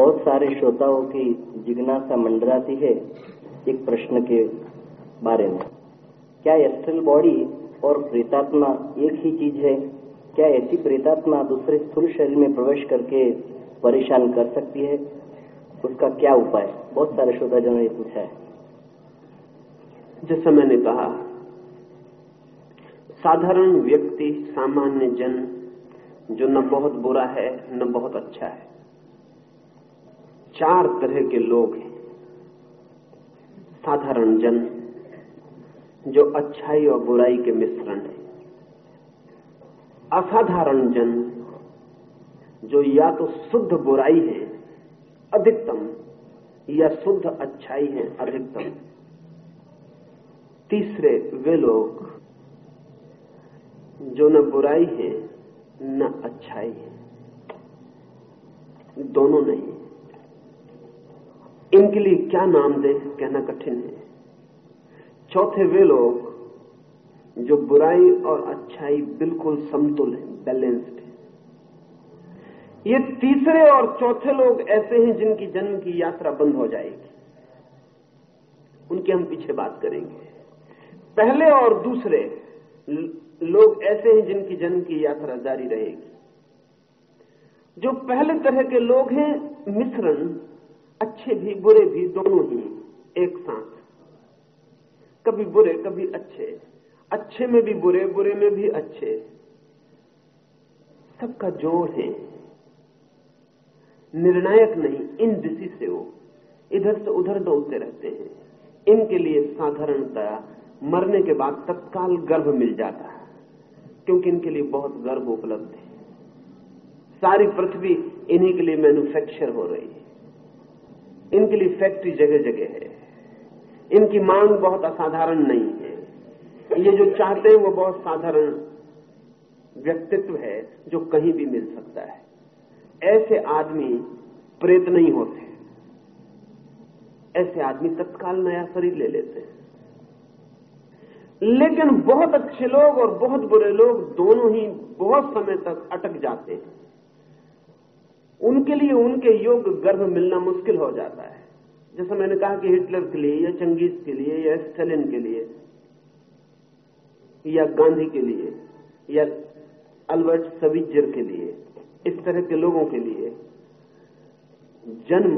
बहुत सारे श्रोताओं की जिज्ञासा मंडराती है एक प्रश्न के बारे में। क्या एस्ट्रल बॉडी और प्रेतात्मा एक ही चीज है? क्या ऐसी प्रेतात्मा दूसरे स्थूल शरीर में प्रवेश करके परेशान कर सकती है? उसका क्या उपाय? बहुत सारे श्रोताजनों ने पूछा है। जैसा मैंने कहा, साधारण व्यक्ति, सामान्य जन जो न बहुत बुरा है न बहुत अच्छा है, चार तरह के लोग हैं। साधारण जन जो अच्छाई और बुराई के मिश्रण है, असाधारण जन जो या तो शुद्ध बुराई है अधिकतम या शुद्ध अच्छाई है अधिकतम। तीसरे वे लोग जो न बुराई है न अच्छाई है, दोनों नहीं। इनके लिए क्या नाम दे कहना कठिन है। चौथे वे लोग जो बुराई और अच्छाई बिल्कुल समतुल है, बैलेंस्ड है। ये तीसरे और चौथे लोग ऐसे हैं जिनकी जन्म की यात्रा बंद हो जाएगी, उनकी हम पीछे बात करेंगे। पहले और दूसरे लोग ऐसे हैं जिनकी जन्म की यात्रा जारी रहेगी। जो पहले तरह के लोग हैं, मिश्रण, अच्छे भी बुरे भी, दोनों ही एक साथ, कभी बुरे कभी अच्छे, अच्छे में भी बुरे, बुरे में भी अच्छे, सबका जोड़ है। निर्णायक नहीं, इनडिसिसिव, इधर से उधर दौड़ते रहते हैं। इनके लिए साधारणतया मरने के बाद तत्काल गर्भ मिल जाता है, क्योंकि इनके लिए बहुत गर्भ उपलब्ध है। सारी पृथ्वी इन्हीं के लिए मैन्युफैक्चर हो रही है, इनके लिए फैक्ट्री जगह जगह है। इनकी मांग बहुत असाधारण नहीं है। ये जो चाहते हैं वो बहुत साधारण व्यक्तित्व है जो कहीं भी मिल सकता है। ऐसे आदमी प्रेत नहीं होते, ऐसे आदमी तत्काल नया शरीर ले लेते हैं। लेकिन बहुत अच्छे लोग और बहुत बुरे लोग दोनों ही बहुत समय तक अटक जाते हैं। उनके लिए उनके योग्य गर्भ मिलना मुश्किल हो जाता है। जैसा मैंने कहा कि हिटलर के लिए या चंगेज के लिए या स्टालिन के लिए या गांधी के लिए या अल्बर्ट सवीजर के लिए, इस तरह के लोगों के लिए जन्म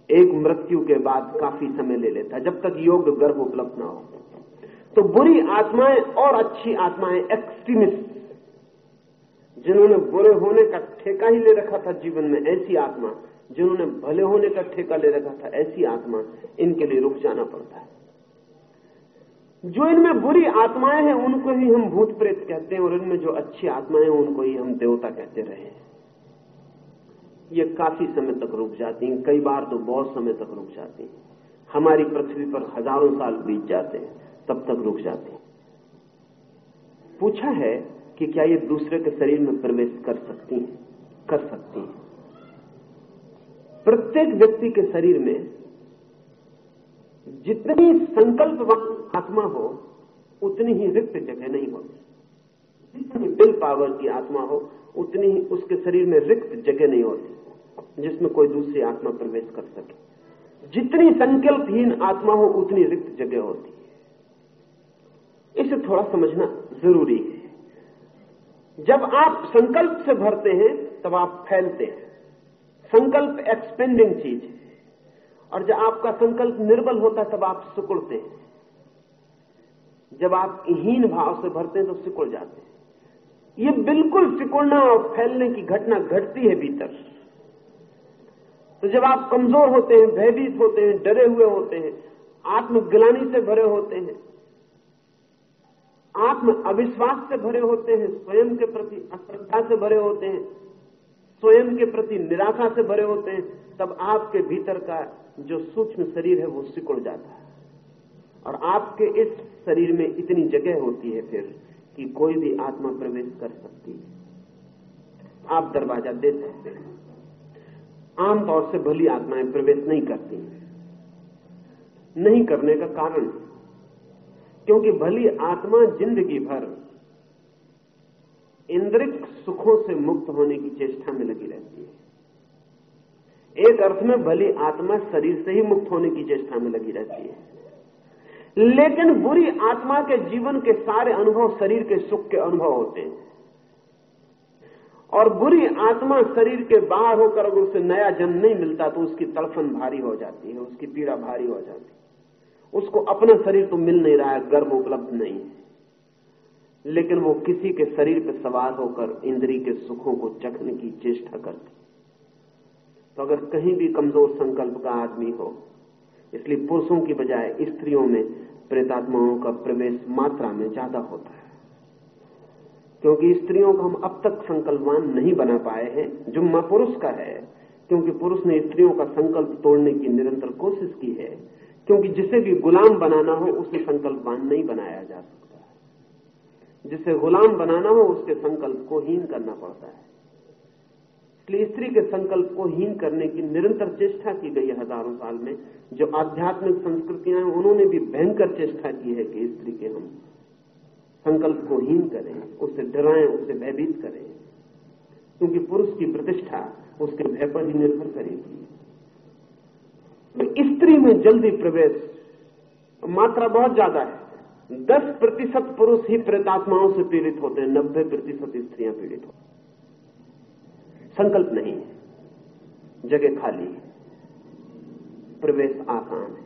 एक मृत्यु के बाद काफी समय ले लेता है, जब तक योग्य गर्भ उपलब्ध ना हो। तो बुरी आत्माएं और अच्छी आत्माएं, एक्सट्रीमिस्ट, जिन्होंने बुरे होने का ठेका ही ले रखा था जीवन में, ऐसी आत्मा, जिन्होंने भले होने का ठेका ले रखा था, ऐसी आत्मा, इनके लिए रुक जाना पड़ता है। जो इनमें बुरी आत्माएं हैं उनको ही हम भूत प्रेत कहते हैं, और इनमें जो अच्छी आत्माएं हैं उनको ही हम देवता कहते रहे। ये काफी समय तक रुक जाती हैं, कई बार तो बहुत समय तक रुक जाती हैं। हमारी पृथ्वी पर हजारों साल बीत जाते हैं, तब तक रुक जाती हैं। पूछा है कि क्या ये दूसरे के शरीर में प्रवेश कर सकती हैं? कर सकती हैं। प्रत्येक व्यक्ति के शरीर में जितनी संकल्पवान आत्मा हो उतनी ही रिक्त जगह नहीं होती। जितनी विल पावर की आत्मा हो उतनी ही उसके शरीर में रिक्त जगह नहीं होती जिसमें कोई दूसरी आत्मा प्रवेश कर सके। जितनी संकल्पहीन आत्मा हो उतनी रिक्त जगह होती है। इसे थोड़ा समझना जरूरी है। जब आप संकल्प से भरते हैं तब आप फैलते हैं। संकल्प एक्सपेंडिंग चीज है, और जब आपका संकल्प निर्बल होता है तब आप सिकुड़ते हैं। जब आप हीन भाव से भरते हैं तो सिकुड़ जाते हैं। ये बिल्कुल सिकुड़ना और फैलने की घटना घटती है भीतर। तो जब आप कमजोर होते हैं, भयभीत होते हैं, डरे हुए होते हैं, आत्मग्लानि से भरे होते हैं, आत्म अविश्वास से भरे होते हैं, स्वयं के प्रति अश्रद्धा से भरे होते हैं, स्वयं के प्रति निराशा से भरे होते हैं, तब आपके भीतर का जो सूक्ष्म शरीर है वो सिकुड़ जाता है। और आपके इस शरीर में इतनी जगह होती है फिर कि कोई भी आत्मा प्रवेश कर सकती है। आप दरवाजा दे सकते हैं। आमतौर से भली आत्माएं प्रवेश नहीं करती। नहीं करने का कारण, क्योंकि भली आत्मा जिंदगी भर इंद्रिक सुखों से मुक्त होने की चेष्टा में लगी रहती है। एक अर्थ में भली आत्मा शरीर से ही मुक्त होने की चेष्टा में लगी रहती है, लेकिन बुरी आत्मा के जीवन के सारे अनुभव शरीर के सुख के अनुभव होते हैं। और बुरी आत्मा शरीर के बाहर होकर अगर उसे नया जन्म नहीं मिलता तो उसकी तड़फन भारी हो जाती है, उसकी पीड़ा भारी हो जाती है। उसको अपना शरीर तो मिल नहीं रहा है, गर्भ उपलब्ध नहीं है, लेकिन वो किसी के शरीर पर सवार होकर इंद्रिय के सुखों को चखने की चेष्टा करती। तो अगर कहीं भी कमजोर संकल्प का आदमी हो, इसलिए पुरुषों की बजाय स्त्रियों में प्रेतात्माओं का प्रवेश मात्रा में ज्यादा होता है, क्योंकि स्त्रियों को हम अब तक संकल्पवान नहीं बना पाए हैं। जुम्मा पुरुष का है, क्योंकि पुरुष ने स्त्रियों का संकल्प तोड़ने की निरंतर कोशिश की है, क्योंकि जिसे भी गुलाम बनाना हो उसे संकल्पवान नहीं बनाया जा सकता। जिसे गुलाम बनाना हो उसके संकल्प को हीन करना पड़ता है। इसलिए स्त्री के संकल्प को हीन करने की निरंतर चेष्टा की गई है हजारों साल में। जो आध्यात्मिक संस्कृतियां हैं उन्होंने भी भयंकर चेष्टा की है कि स्त्री के हम संकल्प को हीन करें, उसे डराएं, उसे भयभीत करें, क्योंकि पुरुष की प्रतिष्ठा उसके भय पर ही निर्भर करेगी। तो स्त्री में जल्दी प्रवेश मात्रा बहुत ज्यादा है। 10% पुरुष ही प्रेतात्माओं से पीड़ित होते हैं, 90% स्त्रियां पीड़ित होती हैं। संकल्प नहीं है, जगह खाली है, प्रवेश आसान है।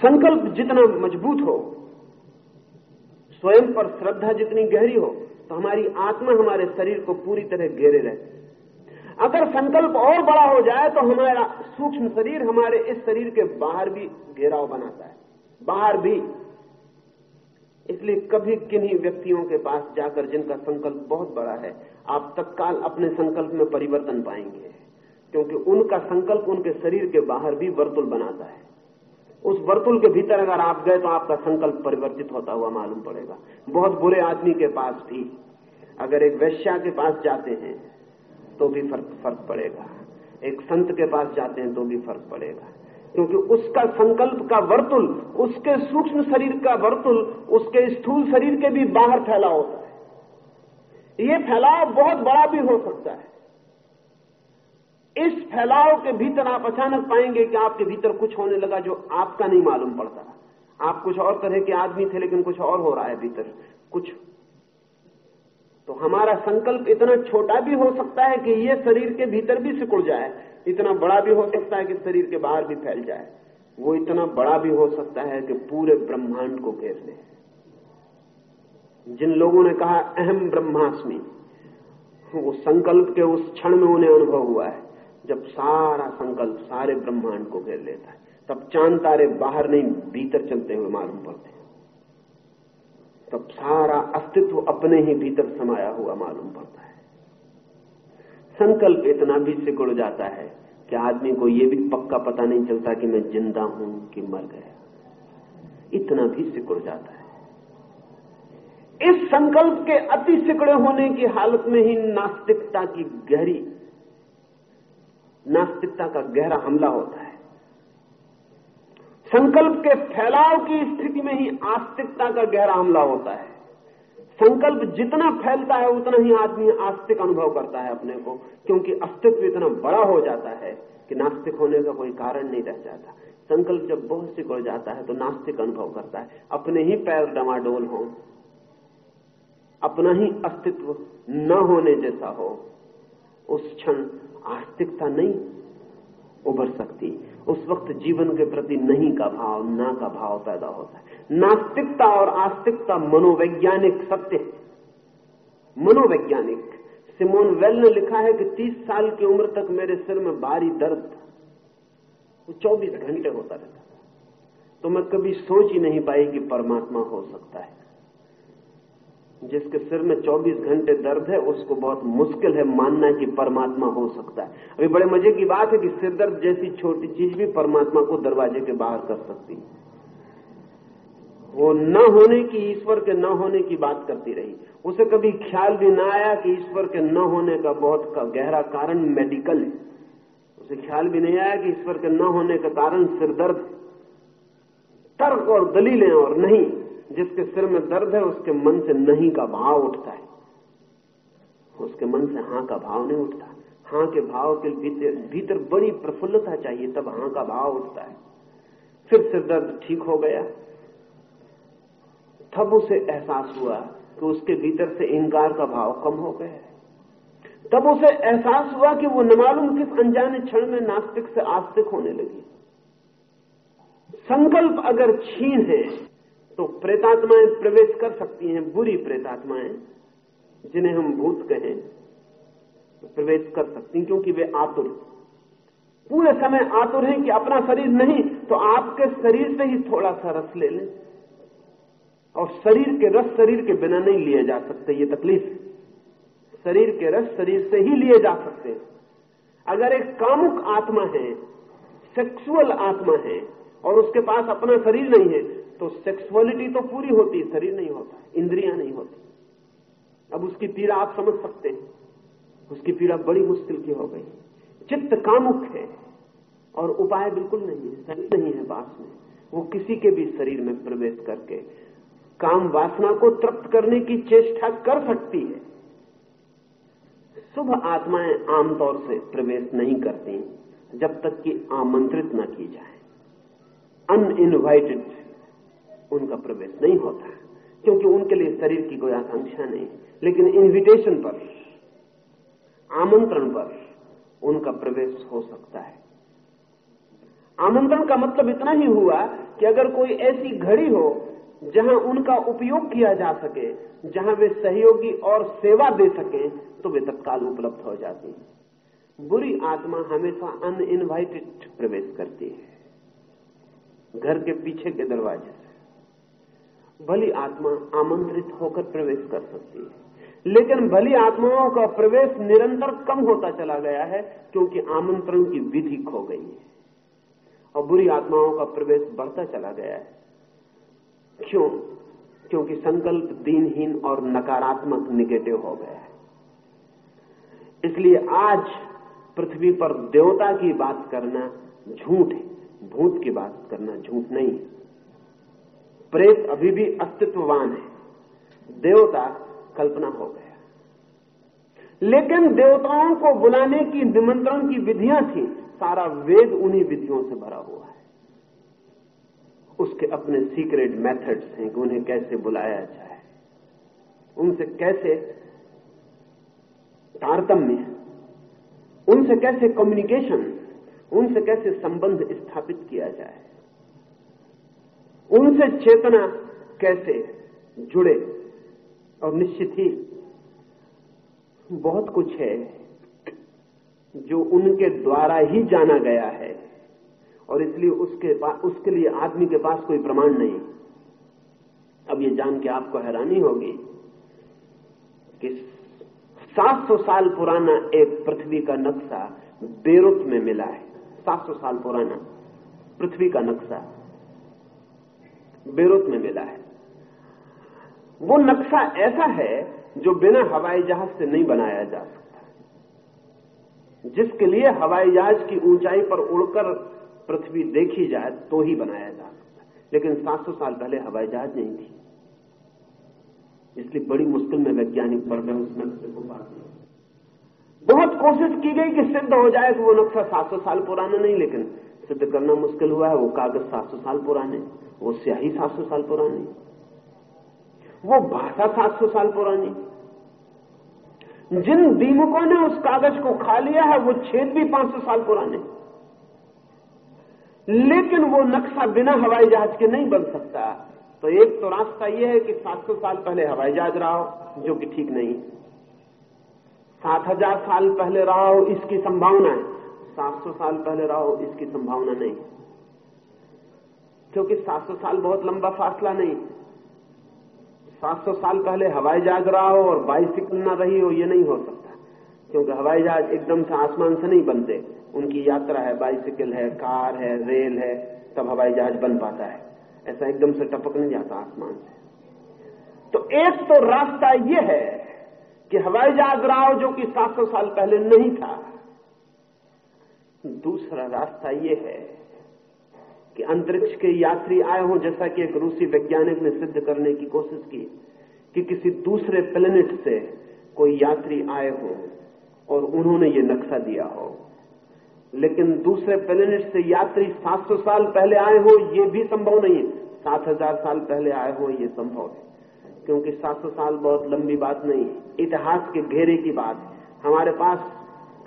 संकल्प जितना मजबूत हो, स्वयं पर श्रद्धा जितनी गहरी हो, तो हमारी आत्मा हमारे शरीर को पूरी तरह घेरे रहती है। अगर संकल्प और बड़ा हो जाए तो हमारा सूक्ष्म शरीर हमारे इस शरीर के बाहर भी घेराव बनाता है, बाहर भी। इसलिए कभी किन्हीं व्यक्तियों के पास जाकर जिनका संकल्प बहुत बड़ा है, आप तत्काल अपने संकल्प में परिवर्तन पाएंगे, क्योंकि उनका संकल्प उनके शरीर के बाहर भी वर्तुल बनाता है। उस वर्तुल के भीतर अगर आप गए तो आपका संकल्प परिवर्तित होता हुआ मालूम पड़ेगा। बहुत बुरे आदमी के पास भी अगर एक वैश्या के पास जाते हैं तो भी फर्क पड़ेगा, एक संत के पास जाते हैं तो भी फर्क पड़ेगा, क्योंकि उसका संकल्प का वर्तुल, उसके सूक्ष्म शरीर का वर्तुल उसके स्थूल शरीर के भी बाहर फैला होता है। ये फैलाव बहुत बड़ा भी हो सकता है। इस फैलाव के भीतर आप अचानक पाएंगे कि आपके भीतर कुछ होने लगा जो आपका नहीं मालूम पड़ता। आप कुछ और तरह के आदमी थे, लेकिन कुछ और हो रहा है भीतर कुछ। तो हमारा संकल्प इतना छोटा भी हो सकता है कि ये शरीर के भीतर भी सिकुड़ जाए, इतना बड़ा भी हो सकता है कि शरीर के बाहर भी फैल जाए, वो इतना बड़ा भी हो सकता है कि पूरे ब्रह्मांड को घेर ले। जिन लोगों ने कहा अहम ब्रह्मास्मि, वो संकल्प के उस क्षण में उन्हें अनुभव हुआ है जब सारा संकल्प सारे ब्रह्मांड को घेर लेता है। तब चांद तारे बाहर नहीं भीतर चलते हुए मालूम पड़ते हैं। तब सारा अस्तित्व अपने ही भीतर समाया हुआ मालूम पड़ता है। संकल्प इतना भी सिकुड़ जाता है कि आदमी को यह भी पक्का पता नहीं चलता कि मैं जिंदा हूं कि मर गया, इतना भी सिकुड़ जाता है। इस संकल्प के अति सिकुड़े होने की हालत में ही नास्तिकता का गहरा हमला होता है। संकल्प के फैलाव की स्थिति में ही आस्तिकता का गहरा हमला होता है। संकल्प जितना फैलता है उतना ही आदमी आस्तिक अनुभव करता है अपने को, क्योंकि अस्तित्व इतना बड़ा हो जाता है कि नास्तिक होने का कोई कारण नहीं रह जाता। संकल्प जब बहुत सिकुड़ जाता है तो नास्तिक अनुभव करता है, अपने ही पैर डमाडोल हो, अपना ही अस्तित्व न होने जैसा हो, उस क्षण आस्तिकता नहीं उभर सकती। उस वक्त जीवन के प्रति नहीं का भाव, ना का भाव पैदा होता है। नास्तिकता और आस्तिकता मनोवैज्ञानिक सत्य है। मनोवैज्ञानिक सिमोन वेल ने लिखा है कि 30 साल की उम्र तक मेरे सिर में भारी दर्द था, वो 24 घंटे होता रहता, तो मैं कभी सोच ही नहीं पाई कि परमात्मा हो सकता है। जिसके सिर में 24 घंटे दर्द है उसको बहुत मुश्किल है मानना कि परमात्मा हो सकता है। अभी बड़े मजे की बात है कि सिर दर्द जैसी छोटी चीज भी परमात्मा को दरवाजे के बाहर कर सकती है। वो न होने की, ईश्वर के न होने की बात करती रही। उसे कभी ख्याल भी न आया कि ईश्वर के न होने का बहुत गहरा कारण मेडिकल है। उसे ख्याल भी नहीं आया कि ईश्वर के न होने का कारण सिर दर्द, तर्क और दलीलें और नहीं। जिसके सिर में दर्द है उसके मन से नहीं का भाव उठता है, उसके मन से हां का भाव नहीं उठता। हाँ के भाव के भीतर बड़ी प्रफुल्लता चाहिए, तब हाँ का भाव उठता है। फिर सिरदर्द ठीक हो गया, तब उसे एहसास हुआ कि उसके भीतर से इंकार का भाव कम हो गया। तब उसे एहसास हुआ कि वो न मालूम किस अनजाने क्षण में नास्तिक से आस्तिक होने लगी। संकल्प अगर छीन है तो प्रेतात्माएं प्रवेश कर सकती हैं, बुरी प्रेतात्माएं जिन्हें हम भूत कहें प्रवेश कर सकती हैं, क्योंकि वे आतुर, पूरे समय आतुर हैं कि अपना शरीर नहीं तो आपके शरीर से ही थोड़ा सा रस ले लें। और शरीर के रस शरीर के बिना नहीं लिए जा सकते, ये तकलीफ। शरीर के रस शरीर से ही लिए जा सकते हैं। अगर एक कामुक आत्मा है, सेक्सुअल आत्मा है और उसके पास अपना शरीर नहीं है तो सेक्सुअलिटी तो पूरी होती, शरीर नहीं होता, इंद्रियां नहीं होती। अब उसकी पीड़ा आप समझ सकते हैं, उसकी पीड़ा बड़ी मुश्किल की हो गई। चित्त कामुक है और उपाय बिल्कुल नहीं है, शरीर नहीं है पास में। वो किसी के भी शरीर में प्रवेश करके काम वासना को तृप्त करने की चेष्टा कर सकती है। शुभ आत्माएं आमतौर से प्रवेश नहीं करती जब तक कि आमंत्रित न की जाए। अनइनवाइटेड उनका प्रवेश नहीं होता, क्योंकि उनके लिए शरीर की कोई आकांक्षा नहीं। लेकिन इन्विटेशन पर, आमंत्रण पर उनका प्रवेश हो सकता है। आमंत्रण का मतलब इतना ही हुआ कि अगर कोई ऐसी घड़ी हो जहां उनका उपयोग किया जा सके, जहां वे सहयोगी और सेवा दे सकें, तो वे तत्काल उपलब्ध हो जाती है। बुरी आत्मा हमेशा अनइनवाइटेड प्रवेश करती है, घर के पीछे के दरवाजे से। भली आत्मा आमंत्रित होकर प्रवेश कर सकती है, लेकिन भली आत्माओं का प्रवेश निरंतर कम होता चला गया है, क्योंकि आमंत्रण की विधि खो गई है। और बुरी आत्माओं का प्रवेश बढ़ता चला गया है। क्यों? क्योंकि संकल्प दीनहीन और नकारात्मक निगेटिव हो गया है। इसलिए आज पृथ्वी पर देवता की बात करना झूठ है, भूत की बात करना झूठ नहीं है। प्रेत अभी भी अस्तित्ववान है, देवता कल्पना हो गया। लेकिन देवताओं को बुलाने की निमंत्रण की विधियां थी, सारा वेद उन्हीं विधियों से भरा हुआ है। उसके अपने सीक्रेट मेथड्स हैं कि उन्हें कैसे बुलाया जाए, उनसे कैसे तारतम्य, उनसे कैसे कम्युनिकेशन, उनसे कैसे संबंध स्थापित किया जाए, उनसे चेतना कैसे जुड़े। और निश्चित ही बहुत कुछ है जो उनके द्वारा ही जाना गया है, और इसलिए उसके लिए आदमी के पास कोई प्रमाण नहीं। अब ये जान के आपको हैरानी होगी कि 700 साल पुराना एक पृथ्वी का नक्शा बेरूत में मिला है। 700 साल पुराना पृथ्वी का नक्शा बेरूत में मिला है। वो नक्शा ऐसा है जो बिना हवाई जहाज से नहीं बनाया जा सकता, जिसके लिए हवाई जहाज की ऊंचाई पर उड़कर पृथ्वी देखी जाए तो ही बनाया जा सकता। लेकिन 700 साल पहले हवाई जहाज नहीं थी, इसलिए बड़ी मुश्किल में वैज्ञानिक पढ़ रहे उस नक्शे को पाते। बहुत कोशिश की गई कि सिद्ध हो जाए कि वो नक्शा 700 साल पुराना नहीं, लेकिन सिद्ध करना मुश्किल हुआ है। वो कागज 700 साल पुराने, वो स्याही 700 साल पुरानी, वो भाषा 700 साल पुरानी। जिन दीमकों ने उस कागज को खा लिया है वो छेद भी 500 साल पुराने। लेकिन वो नक्शा बिना हवाई जहाज के नहीं बन सकता। तो एक तो रास्ता यह है कि 700 साल पहले हवाई जहाज रहा हो, जो कि ठीक नहीं। 7000 साल पहले रहा हो इसकी संभावना है, 700 साल पहले रहा हो इसकी संभावना नहीं, क्योंकि 700 साल बहुत लंबा फासला नहीं। 700 साल पहले हवाई जहाज रहा हो और बाइसिकल ना रही हो, ये नहीं हो सकता, क्योंकि हवाई जहाज एकदम से आसमान से नहीं बनते। उनकी यात्रा है, बाइसिकल है, कार है, रेल है, तब हवाई जहाज बन पाता है। ऐसा एकदम से टपक नहीं जाता आसमान से। तो एक तो रास्ता यह है कि हवाई जहाज रहा हो जो कि 700 साल पहले नहीं था। दूसरा रास्ता यह है कि अंतरिक्ष के यात्री आए हों, जैसा कि एक रूसी वैज्ञानिक ने सिद्ध करने की कोशिश की कि किसी दूसरे प्लेनेट से कोई यात्री आए हों और उन्होंने ये नक्शा दिया हो। लेकिन दूसरे प्लेनेट से यात्री 700 साल पहले आए हो ये भी संभव नहीं है। 7000 साल पहले आए हो ये संभव है, क्योंकि 700 साल बहुत लंबी बात नहीं है, इतिहास के घेरे की बात है। हमारे पास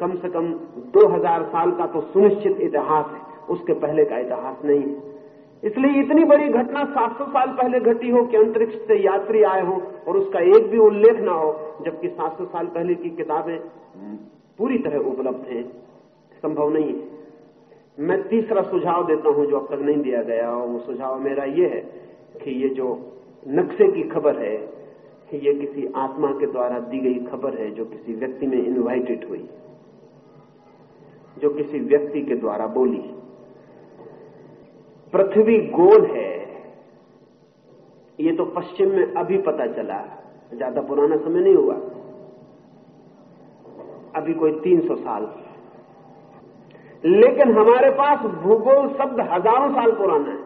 कम से कम 2000 साल का तो सुनिश्चित इतिहास है, उसके पहले का इतिहास नहीं है। इसलिए इतनी बड़ी घटना 700 साल पहले घटी हो कि अंतरिक्ष से यात्री आए हो और उसका एक भी उल्लेख ना हो, जबकि 700 साल पहले की किताबें पूरी तरह उपलब्ध हैं, संभव नहीं है। मैं तीसरा सुझाव देता हूं जो अब तक नहीं दिया गया, और वो सुझाव मेरा ये है कि ये जो नक्शे की खबर है ये किसी आत्मा के द्वारा दी गई खबर है, जो किसी व्यक्ति में इनवाइटेड हुई, जो किसी व्यक्ति के द्वारा बोली। पृथ्वी गोल है, ये तो पश्चिम में अभी पता चला, ज्यादा पुराना समय नहीं हुआ, अभी कोई 300 साल। लेकिन हमारे पास भूगोल शब्द हजारों साल पुराना है।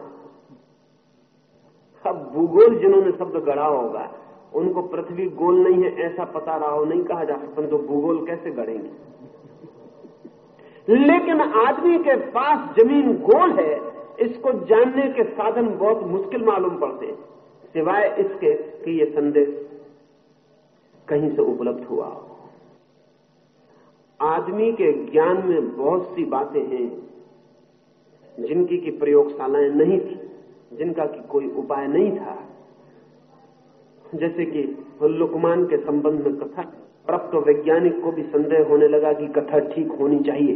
अब भूगोल जिन्होंने शब्द गढ़ा होगा उनको पृथ्वी गोल नहीं है ऐसा पता रहा हो, नहीं कहा जा सकता, तो भूगोल कैसे गढ़ेंगे। लेकिन आदमी के पास जमीन गोल है, इसको जानने के साधन बहुत मुश्किल मालूम पड़ते हैं, सिवाय इसके कि यह संदेश कहीं से उपलब्ध हुआ हो। आदमी के ज्ञान में बहुत सी बातें हैं जिनकी की प्रयोगशालाएं नहीं थी, जिनका की कोई उपाय नहीं था। जैसे कि लुकमान के संबंध में कथा, अब तो वैज्ञानिक को भी संदेह होने लगा कि कथा ठीक होनी चाहिए।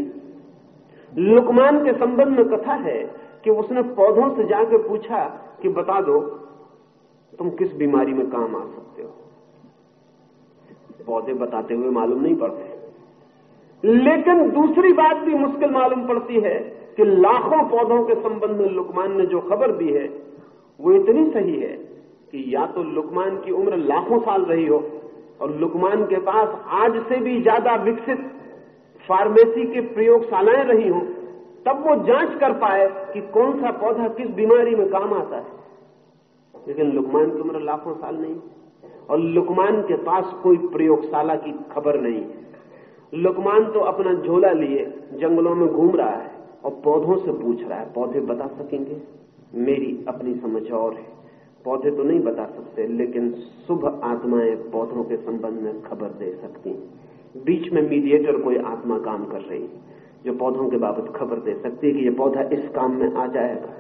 लुकमान के संबंध में कथा है कि उसने पौधों से जाकर पूछा कि बता दो तुम किस बीमारी में काम आ सकते हो। पौधे बताते हुए मालूम नहीं पड़ते। लेकिन दूसरी बात भी मुश्किल मालूम पड़ती है कि लाखों पौधों के संबंध में लुकमान ने जो खबर दी है वो इतनी सही है कि या तो लुकमान की उम्र लाखों साल रही हो और लुकमान के पास आज से भी ज्यादा विकसित फार्मेसी की प्रयोगशालाएं रही हो, तब वो जांच कर पाए कि कौन सा पौधा किस बीमारी में काम आता है। लेकिन लुकमान की उम्र लाखों साल नहीं, और लुकमान के पास कोई प्रयोगशाला की खबर नहीं है। लुकमान तो अपना झोला लिए जंगलों में घूम रहा है और पौधों से पूछ रहा है, पौधे बता सकेंगे? मेरी अपनी समझ और है, पौधे तो नहीं बता सकते, लेकिन शुभ आत्माएं पौधों के संबंध में खबर दे सकती हैं। बीच में मीडिएटर कोई आत्मा काम कर रही है जो पौधों के बाबत खबर दे सकती है कि यह पौधा इस काम में आ जाएगा।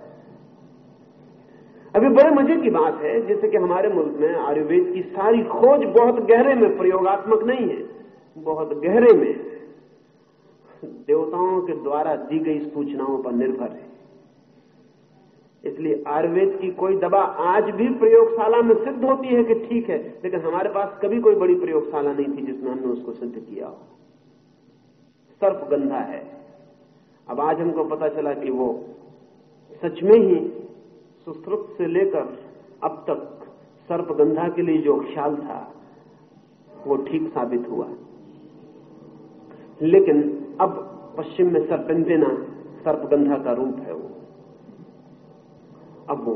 अभी बड़े मजे की बात है, जैसे कि हमारे मुल्क में आयुर्वेद की सारी खोज बहुत गहरे में, प्रयोगात्मक नहीं है, बहुत गहरे में देवताओं के द्वारा दी गई सूचनाओं पर निर्भर है। इसलिए आयुर्वेद की कोई दवा आज भी प्रयोगशाला में सिद्ध होती है कि ठीक है, लेकिन हमारे पास कभी कोई बड़ी प्रयोगशाला नहीं थी जिसमें हमने उसको सिद्ध किया हो। सर्पगंधा है, अब आज हमको पता चला कि वो सच में ही सुश्रुत से लेकर अब तक सर्पगंधा के लिए जो ख्याल था वो ठीक साबित हुआ। लेकिन अब पश्चिम में सर्पेंटिना सर्पगंधा का रूप है, वो अब वो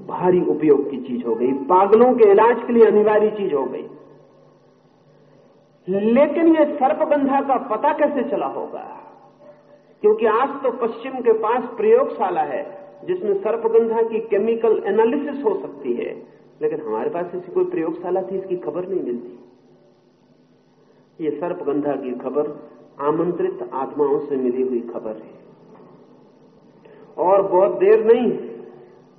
भारी उपयोग की चीज हो गई, पागलों के इलाज के लिए अनिवार्य चीज हो गई। लेकिन ये सर्पगंधा का पता कैसे चला होगा? क्योंकि आज तो पश्चिम के पास प्रयोगशाला है जिसमें सर्पगंधा की केमिकल एनालिसिस हो सकती है, लेकिन हमारे पास ऐसी कोई प्रयोगशाला थी, इसकी खबर नहीं मिलती। ये सर्पगंधा की खबर आमंत्रित आत्माओं से मिली हुई खबर है, और बहुत देर नहीं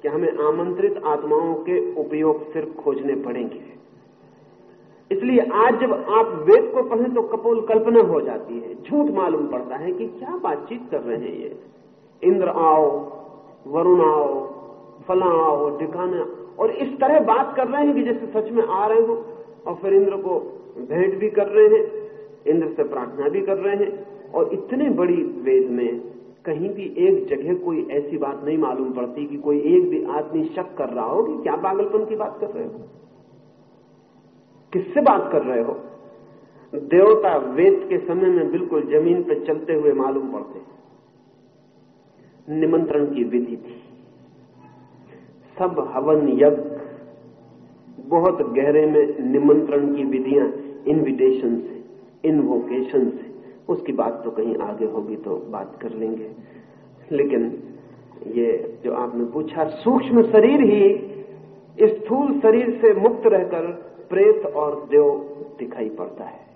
कि हमें आमंत्रित आत्माओं के उपयोग फिर खोजने पड़ेंगे। इसलिए आज जब आप वेद को पढ़ें तो कपोल कल्पना हो जाती है, झूठ मालूम पड़ता है कि क्या बातचीत कर रहे हैं ये। इंद्र आओ, वरुण आओ, फला आओ, ढिकाना, और इस तरह बात कर रहे हैं कि जैसे सच में आ रहे हो, और फिर इंद्र को भेंट भी कर रहे हैं, इंद्र से प्रार्थना भी कर रहे हैं। और इतने बड़ी वेद में कहीं भी एक जगह कोई ऐसी बात नहीं मालूम पड़ती कि कोई एक भी आदमी शक कर रहा हो कि क्या पागलपन की बात कर रहे हो, किससे बात कर रहे हो। देवता वेद के समय में बिल्कुल जमीन पर चलते हुए मालूम पड़ते। निमंत्रण की विधि थी, सब हवन यज्ञ, बहुत गहरे में निमंत्रण की विधियां, इन्विटेशन से, इन्वोकेशन से, उसकी बात तो कहीं आगे होगी तो बात कर लेंगे। लेकिन ये जो आपने पूछा, सूक्ष्म शरीर ही स्थूल शरीर से मुक्त रहकर प्रेत और देव दिखाई पड़ता है।